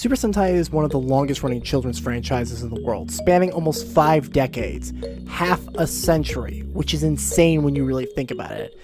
Super Sentai is one of the longest running children's franchises in the world, spanning almost 5 decades, half a century, which is insane when you really think about it.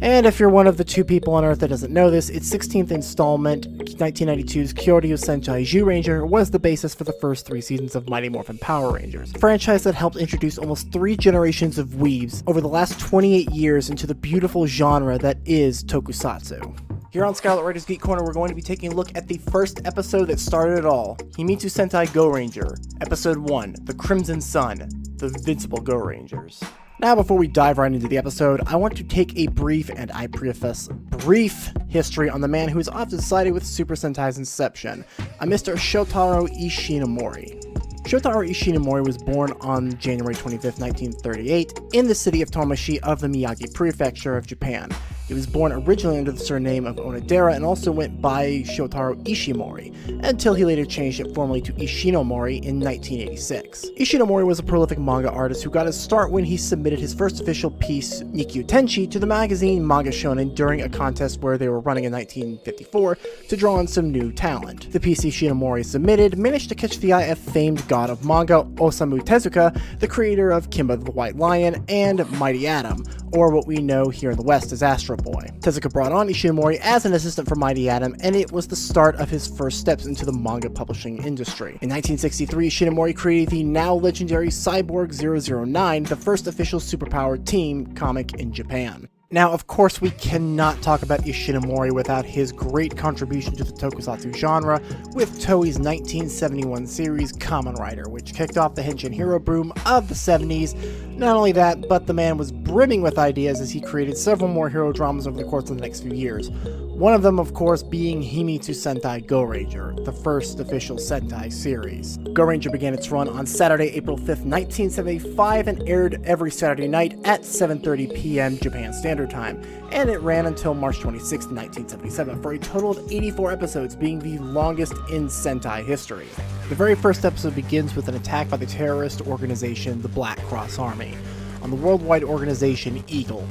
And if you're one of the 2 people on Earth that doesn't know this, its 16th installment, 1992's Himitsu Sentai Goranger, was the basis for the first 3 seasons of Mighty Morphin Power Rangers, a franchise that helped introduce almost 3 generations of weebs over the last 28 years into the beautiful genre that is tokusatsu. Here on Scarlet Geek Corner, we're going to be taking a look at the first episode that started it all, Himitsu Sentai Goranger, Episode 1, The Crimson Sun, The Invincible Gorangers. Now, before we dive right into the episode, I want to take a brief, and I preface brief, history on the man who is often cited with Super Sentai's inception, a Mr. Shotaro Ishinomori. Shotaro Ishinomori was born on January 25, 1938, in the city of Tomashi of the Miyagi Prefecture of Japan. He was born originally under the surname of Onodera and also went by Shotaro Ishimori, until he later changed it formally to Ishinomori in 1986. Ishinomori was a prolific manga artist who got his start when he submitted his first official piece, Nikkyu Tenchi, to the magazine Manga Shonen during a contest where they were running in 1954 to draw on some new talent. The piece Ishinomori submitted managed to catch the eye of famed god of manga Osamu Tezuka, the creator of Kimba the White Lion and Mighty Atom, or what we know here in the West as Astro Boy. Tezuka brought on Ishinomori as an assistant for Mighty Atom, and it was the start of his first steps into the manga publishing industry. In 1963, Ishinomori created the now legendary Cyborg 009, the first official superpowered team comic in Japan. Now, of course, we cannot talk about Ishinomori without his great contribution to the tokusatsu genre with Toei's 1971 series Kamen Rider, which kicked off the Henshin hero boom of the 70s. Not only that, but the man was brimming with ideas as he created several more hero dramas over the course of the next few years. One of them, of course, being Himitsu Sentai Goranger, the first official Sentai series. Goranger began its run on Saturday, April 5th, 1975, and aired every Saturday night at 7:30 p.m. Japan Standard Time, and it ran until March 26, 1977, for a total of 84 episodes, being the longest in Sentai history. The very first episode begins with an attack by the terrorist organization, the Black Cross Army, on the worldwide organization EAGLE,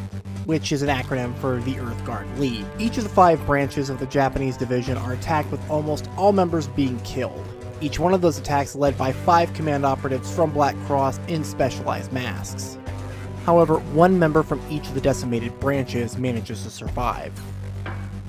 which is an acronym for the Earth Guard League. Each of the 5 branches of the Japanese division are attacked with almost all members being killed. Each one of those attacks led by 5 command operatives from Black Cross in specialized masks. However, one member from each of the decimated branches manages to survive.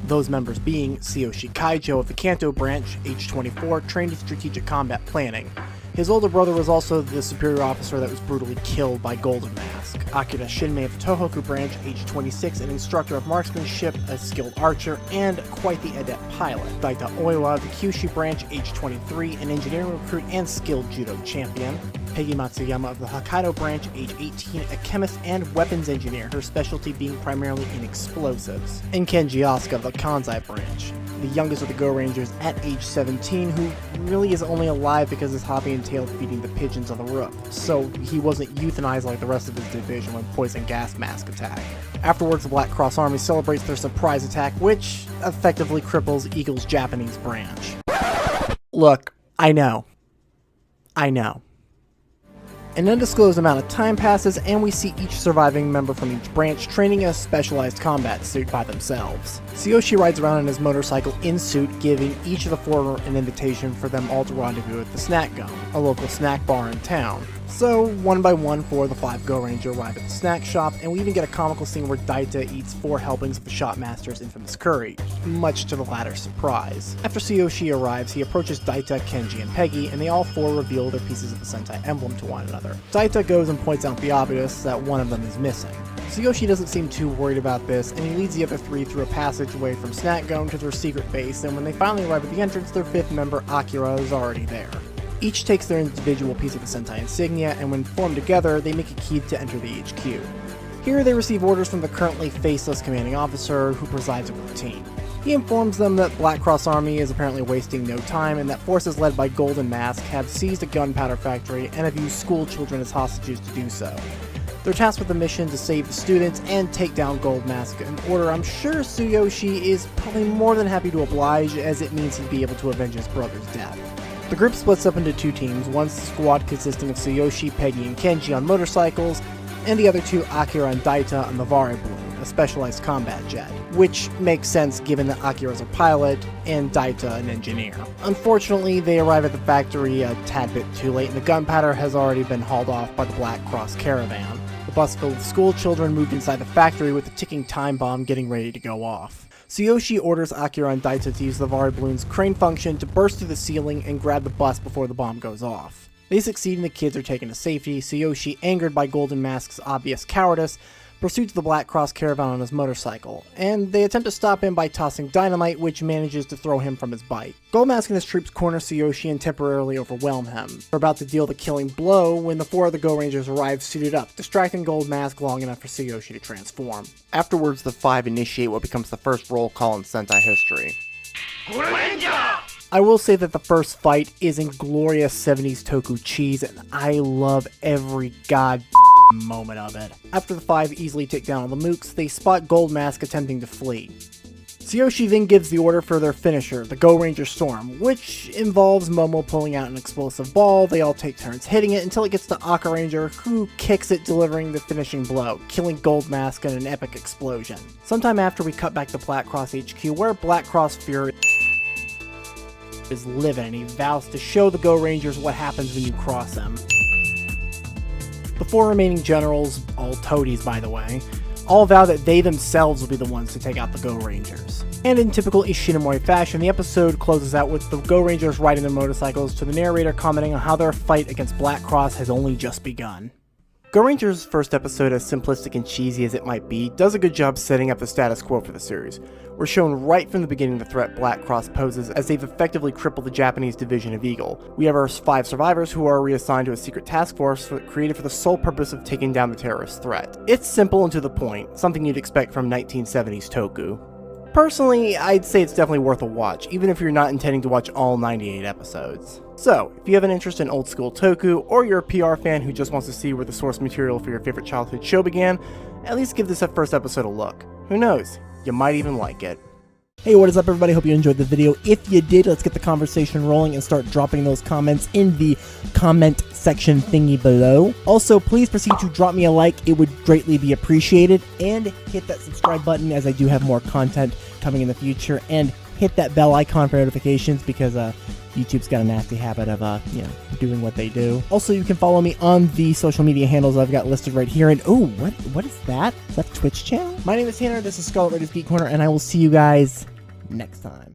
Those members being Tsuyoshi Kaijo of the Kanto branch, age 24, trained in strategic combat planning. His older brother was also the superior officer that was brutally killed by Golden Mask. Akira Shinmei of the Tohoku branch, age 26, an instructor of marksmanship, a skilled archer, and quite the adept pilot. Daita Oiwa of the Kyushu branch, age 23, an engineering recruit and skilled judo champion. Peggy Matsuyama of the Hokkaido branch, age 18, a chemist and weapons engineer, her specialty being primarily in explosives. And Kenji Asuka of the Kansai branch, the youngest of the Gorangers at age 17, who really is only alive because his hobby entailed feeding the pigeons on the roof, so he wasn't euthanized like the rest of his division when poison gas mask attacked. Afterwards, the Black Cross Army celebrates their surprise attack, which effectively cripples Eagle's Japanese branch. Look, I know. An undisclosed amount of time passes, and we see each surviving member from each branch training a specialized combat suit by themselves. Tsuyoshi rides around on his motorcycle in suit, giving each of the 4 an invitation for them all to rendezvous at the Snack Gum, a local snack bar in town. So, one by one, 4 of the 5 Goranger arrive at the snack shop, and we even get a comical scene where Daita eats 4 helpings of the shopmaster's infamous curry, much to the latter's surprise. After Tsuyoshi arrives, he approaches Daita, Kenji, and Peggy, and they all 4 reveal their pieces of the Sentai emblem to one another. Daita goes and points out the obvious, that one of them is missing. Tsuyoshi doesn't seem too worried about this, and he leads the other 3 through a passageway from Snack Gum to their secret base, and when they finally arrive at the entrance, their 5th member, Akira, is already there. Each takes their individual piece of the Sentai insignia, and when formed together, they make a key to enter the HQ. Here they receive orders from the currently faceless commanding officer who presides over the team. He informs them that Black Cross Army is apparently wasting no time, and that forces led by Golden Mask have seized a gunpowder factory and have used school children as hostages to do so. They're tasked with the mission to save the students and take down Gold Mask, an order I'm sure Tsuyoshi is probably more than happy to oblige, as it means he'd be able to avenge his brother's death. The group splits up into 2 teams, one squad consisting of Tsuyoshi, Peggy, and Kenji on motorcycles, and the other 2, Akira and Daita, on the Vari Balloon, a specialized combat jet, which makes sense given that Akira's a pilot and Daita an engineer. Unfortunately, they arrive at the factory a tad bit too late, and the gunpowder has already been hauled off by the Black Cross caravan. The bus filled with school children moved inside the factory with the ticking time bomb getting ready to go off. Tsuyoshi orders Akira and Daita to use the Vari balloon's crane function to burst through the ceiling and grab the bus before the bomb goes off. They succeed and the kids are taken to safety. Tsuyoshi, angered by Golden Mask's obvious cowardice, pursues the Black Cross caravan on his motorcycle, and they attempt to stop him by tossing dynamite, which manages to throw him from his bike. Gold Mask and his troops corner Tsuyoshi and temporarily overwhelm him. They're about to deal the killing blow when the 4 of the Go Rangers arrive suited up, distracting Gold Mask long enough for Tsuyoshi to transform. Afterwards, the 5 initiate what becomes the first roll call in Sentai history. Goranger! I will say that the first fight is in glorious 70s Toku cheese, and I love every moment of it. After the 5 easily take down all the mooks, they spot Gold Mask attempting to flee. Tsuyoshi then gives the order for their finisher, the Go Ranger Storm, which involves Momo pulling out an explosive ball. They all take turns hitting it until it gets to Aka Ranger, who kicks it, delivering the finishing blow, killing Gold Mask in an epic explosion. Sometime after, we cut back to Black Cross HQ, where Black Cross Fury is livid, and he vows to show the Go Rangers what happens when you cross them. The 4 remaining generals, all toadies by the way, all vow that they themselves will be the ones to take out the Go Rangers. And in typical Ishinomori fashion, the episode closes out with the Go Rangers riding their motorcycles to the narrator commenting on how their fight against Black Cross has only just begun. Go Ranger's first episode, as simplistic and cheesy as it might be, does a good job setting up the status quo for the series. We're shown right from the beginning the threat Black Cross poses, as they've effectively crippled the Japanese division of Eagle. We have our 5 survivors who are reassigned to a secret task force created for the sole purpose of taking down the terrorist threat. It's simple and to the point, something you'd expect from 1970s Toku. Personally, I'd say it's definitely worth a watch, even if you're not intending to watch all 98 episodes. So, if you have an interest in old school Toku, or you're a PR fan who just wants to see where the source material for your favorite childhood show began, at least give this first episode a look. Who knows? You might even like it. Hey, what is up everybody? Hope you enjoyed the video. If you did, let's get the conversation rolling and start dropping those comments in the comment section thingy below. Also, please proceed to drop me a like. It would greatly be appreciated. And hit that subscribe button, as I do have more content coming in the future. And hit that bell icon for notifications, because YouTube's got a nasty habit of, doing what they do. Also, you can follow me on the social media handles I've got listed right here. And, oh, what is that? Is that a Twitch channel? My name is Tanner, this is Scarlet, Geek Corner, and I will see you guys next time.